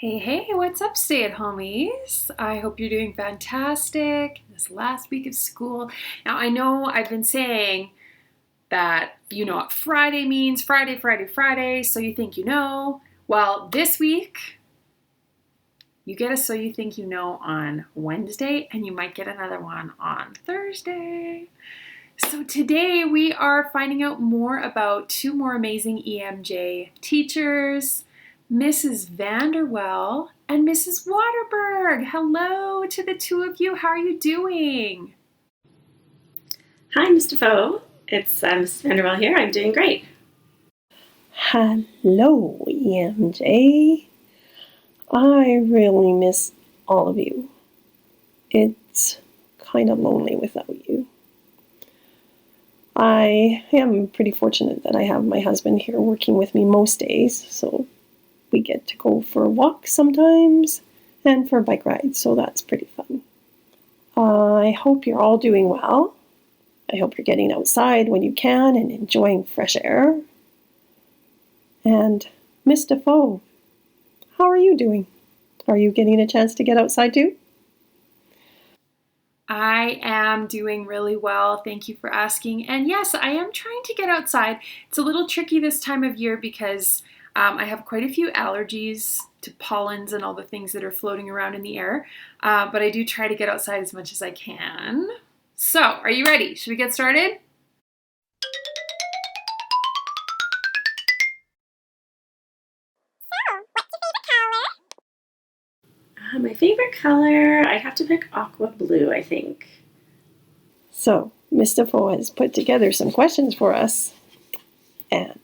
Hey, what's up, stay-at-homies? I hope you're doing fantastic this last week of school. Now, I know I've been saying that you know what Friday means, Friday, so you think you know. Well, this week, you get a so you think you know on Wednesday, and you might get another one on Thursday. So today we are finding out more about two more amazing EMJ teachers, Mrs. Vanderwel and Mrs. Watterberg. Hello to the two of you. How are you doing? Hi, Mr. Foe. It's Mrs. Vanderwel here. I'm doing great. Hello, EMJ. I really miss all of you. It's kind of lonely without you. I am pretty fortunate that I have my husband here working with me most days, so we get to go for walks sometimes and for bike rides, so that's pretty fun. I hope you're all doing well. I hope you're getting outside when you can and enjoying fresh air. And Mr. Foe, how are you doing? Are you getting a chance to get outside too? I am doing really well. Thank you for asking. And yes, I am trying to get outside. It's a little tricky this time of year because I have quite a few allergies to pollens and all the things that are floating around in the air. But I do try to get outside as much as I can. So, are you ready? Should we get started? My favorite color, I'd have to pick aqua blue, I think. So, Mr. Foe has put together some questions for us, and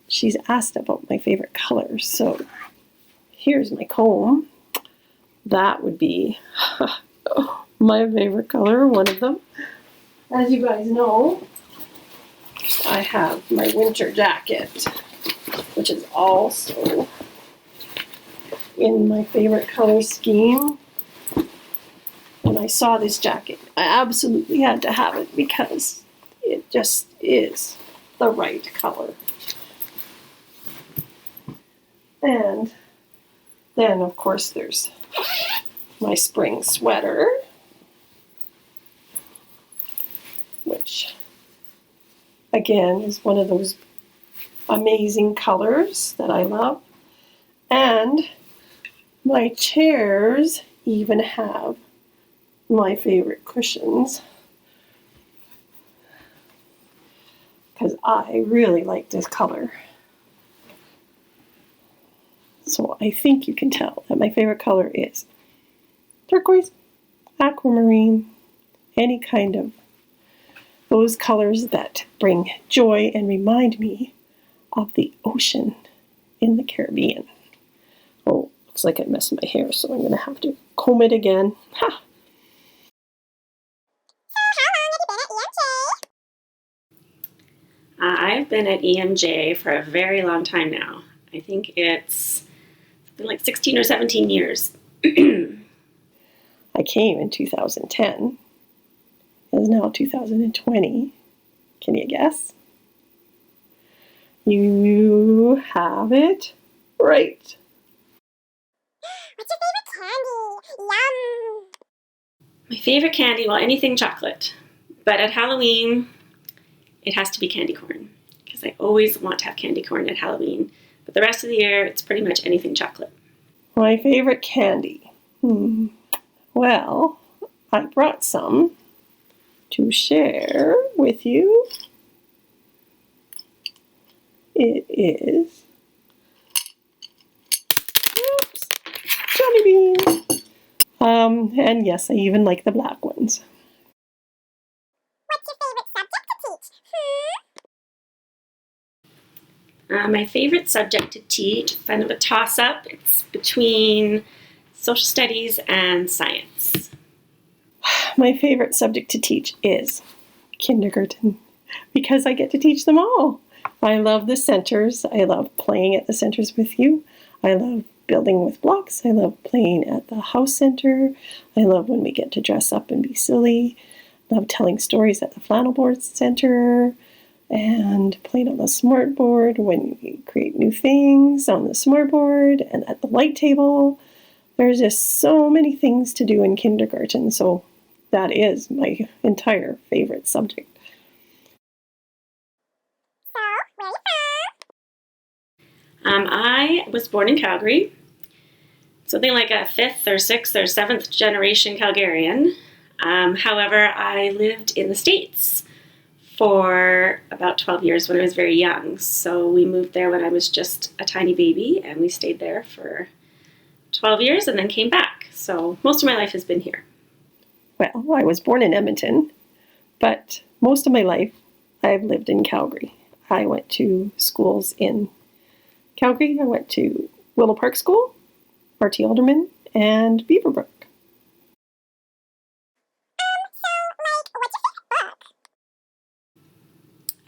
she's asked about my favorite colors. So, here's my comb. That would be my favorite color, one of them. As you guys know, I have my winter jacket, which is also in my favorite color scheme. When I saw this jacket, I absolutely had to have it because it just is the right color. And then, of course, there's my spring sweater, which, again, is one of those amazing colors that I love. And my chairs even have my favorite cushions because I really like this color. So I think you can tell that my favorite color is turquoise, aquamarine, any kind of those colors that bring joy and remind me of the ocean in the Caribbean. Oh, looks like I messed my hair, so I'm going to have to comb it again. Ha! I've been at EMJ for a very long time now. I think it's been like 16 or 17 years. I came in 2010. It is now 2020. Can you guess? You have it right. What's your favorite candy? Yum! My favorite candy, well, anything chocolate. But at Halloween, it has to be candy corn because I always want to have candy corn at Halloween. But the rest of the year, it's pretty much anything chocolate. My favorite candy. Well, I brought some to share with you. It is jelly beans. And yes, I even like the black ones. What's your favorite subject to teach? My favorite subject to teach, it's kind of a toss-up. It's between social studies and science. My favorite subject to teach is kindergarten because I get to teach them all. I love the centers. I love playing at the centers with you. I love building with blocks. I love playing at the house center. I love when we get to dress up and be silly. I love telling stories at the flannel board center. and playing on the smartboard when we create new things on the smartboard and at the light table. There's just so many things to do in kindergarten, so that is my entire favorite subject. So, where are you I was born in Calgary, something like a 5th or 6th or 7th generation Calgarian. However, I lived in the States for about 12 years when I was very young. So we moved there when I was just a tiny baby, and we stayed there for 12 years and then came back. So most of my life has been here. Well, I was born in Edmonton, but most of my life I've lived in Calgary. I went to schools in Calgary. I went to Willow Park School, R.T. Alderman, and Beaverbrook. what's your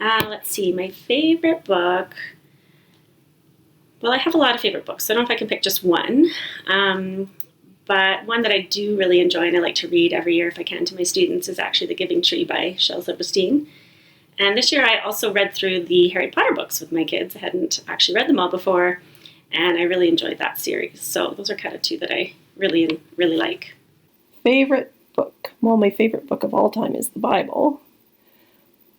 favorite book? Let's see, my favorite book. Well, I have a lot of favorite books. So I don't know if I can pick just one. But one that I do really enjoy and I like to read every year if I can to my students is actually The Giving Tree by Shel Silverstein. And this year I also read through the Harry Potter books with my kids. I hadn't actually read them all before, and I really enjoyed that series. So those are kind of two that I really, really like. Favorite book? Well, my favorite book of all time is the Bible.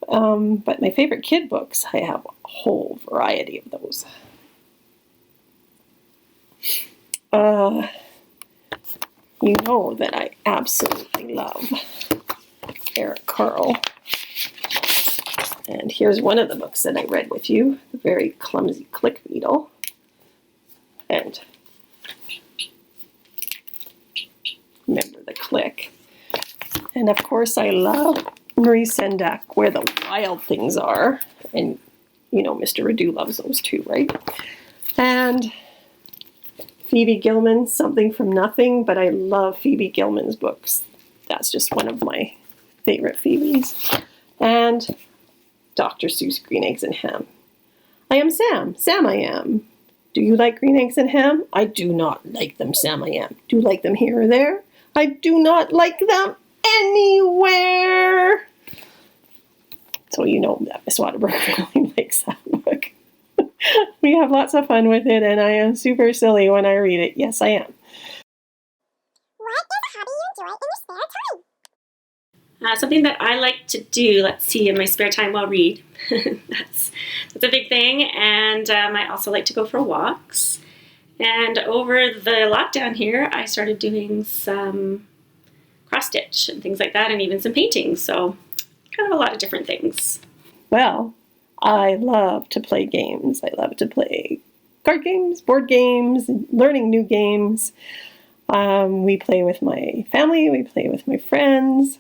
But my favorite kid books, I have a whole variety of those. You know that I absolutely love Eric Carle. And here's one of the books that I read with you, The Very Clumsy Click Needle. And remember the click. And of course I love Marie Sendak, Where the Wild Things Are. And you know Mr. Radu loves those too, right? And Phoebe Gilman, Something from Nothing, but I love Phoebe Gilman's books. That's just one of my favorite Phoebes. And Dr. Seuss, Green Eggs and Ham. I am Sam. Sam I am. Do you like green eggs and ham? I do not like them, Sam I am. Do you like them here or there? I do not like them anywhere. So you know that Miss Watterberg really likes that book. We have lots of fun with it, and I am super silly when I read it. Yes, I am. What is a hobby you enjoy in your spare time? Something that I like to do, let's see, in my spare time while read. that's a big thing. And I also like to go for walks. And over the lockdown here, I started doing some cross stitch and things like that, and even some painting. So kind of a lot of different things. Well, I love to play games. I love to play card games, board games, learning new games. We play with my family. We play with my friends.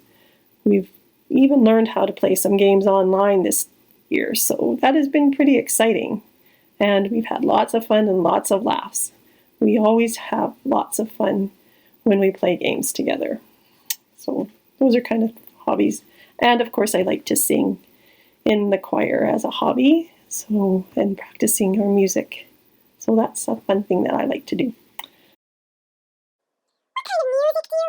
We've even learned how to play some games online this year, so that has been pretty exciting. And we've had lots of fun and lots of laughs. We always have lots of fun when we play games together. So those are kind of hobbies. And of course I like to sing in the choir as a hobby, and practicing our music. So that's a fun thing that I like to do. What kind of music do you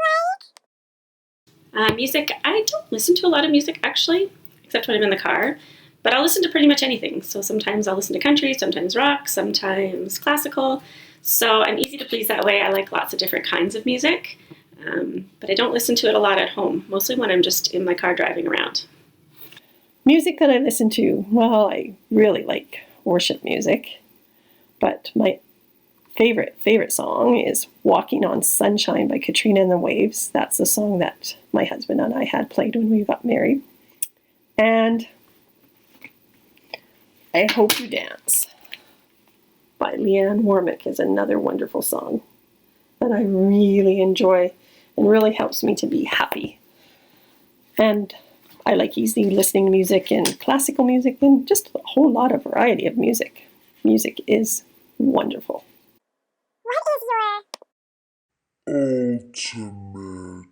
like? Music, I don't listen to a lot of music actually, except when I'm in the car, but I'll listen to pretty much anything. So sometimes I'll listen to country, sometimes rock, sometimes classical. So I'm easy to please that way. I like lots of different kinds of music, but I don't listen to it a lot at home, mostly when I'm just in my car driving around. Music that I listen to, well, I really like worship music, but my favorite song is Walking on Sunshine by Katrina and the Waves. That's the song that my husband and I had played when we got married. And I Hope You Dance by Leanne Warmick is another wonderful song that I really enjoy and really helps me to be happy. And I like easy listening music and classical music and just a whole lot of variety of music. Music is wonderful. What is your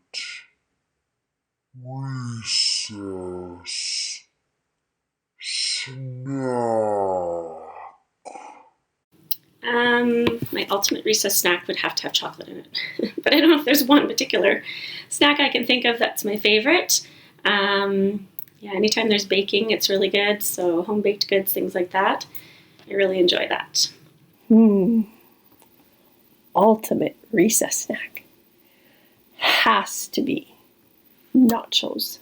ultimate recess snack? My ultimate recess snack would have to have chocolate in it. But I don't know if there's one particular snack I can think of that's my favorite. Yeah, anytime there's baking, it's really good. So home baked goods, things like that. I really enjoy that. Ultimate recess snack has to be nachos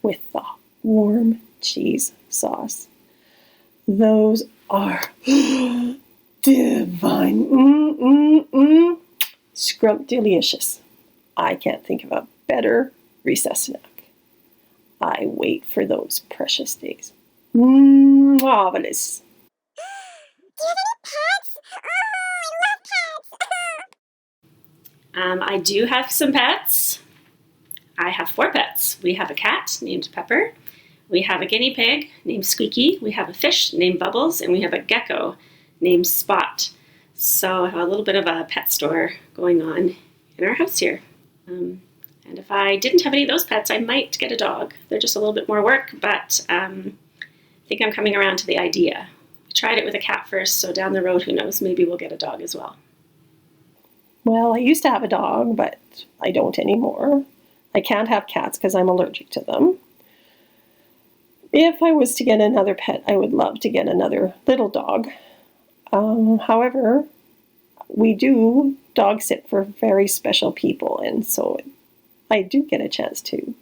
with the warm cheese sauce. Those are divine. Scrumptious. I can't think of a better recess snack. I wait for those precious days. Marvelous. Do you have any pets? Oh, I love pets. I do have some pets. I have 4 pets. We have a cat named Pepper. We have a guinea pig named Squeaky. We have a fish named Bubbles. And we have a gecko named Spot. So I have a little bit of a pet store going on in our house here. And if I didn't have any of those pets, I might get a dog. They're just a little bit more work, but I think I'm coming around to the idea. I tried it with a cat first, so down the road, who knows, maybe we'll get a dog as well. Well, I used to have a dog, but I don't anymore. I can't have cats because I'm allergic to them. If I was to get another pet, I would love to get another little dog. However, we do dog sit for very special people, and so I do get a chance to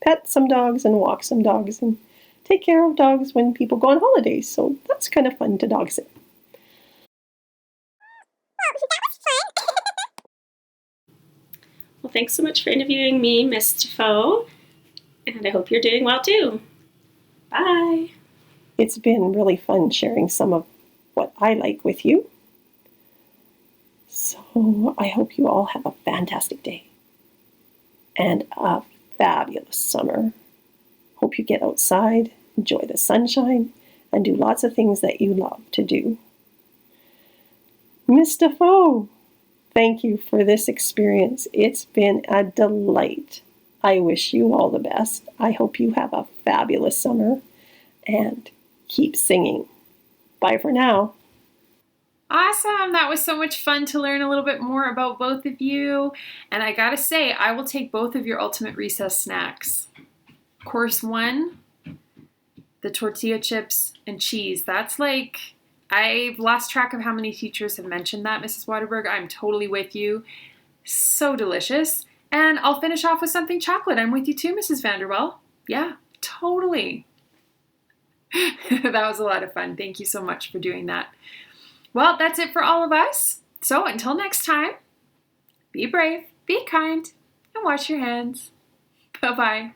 pet some dogs and walk some dogs and take care of dogs when people go on holidays. So that's kind of fun to dog sit. Oh, that was fun. Well, thanks so much for interviewing me, Miss Defoe, and I hope you're doing well too. Bye. It's been really fun sharing some of what I like with you. So I hope you all have a fantastic day and a fabulous summer. Hope you get outside, enjoy the sunshine, and do lots of things that you love to do. Miss Defoe, thank you for this experience. It's been a delight. I wish you all the best. I hope you have a fabulous summer and keep singing. Bye for now. Awesome. That was so much fun to learn a little bit more about both of you. And I gotta say, I will take both of your ultimate recess snacks. Course 1, the tortilla chips and cheese. That's like, I've lost track of how many teachers have mentioned that, Mrs. Watterberg. I'm totally with you. So delicious. And I'll finish off with something chocolate. I'm with you too, Mrs. Vanderwel. Yeah, totally. That was a lot of fun. Thank you so much for doing that. Well, that's it for all of us. So until next time, be brave, be kind, and wash your hands. Bye-bye.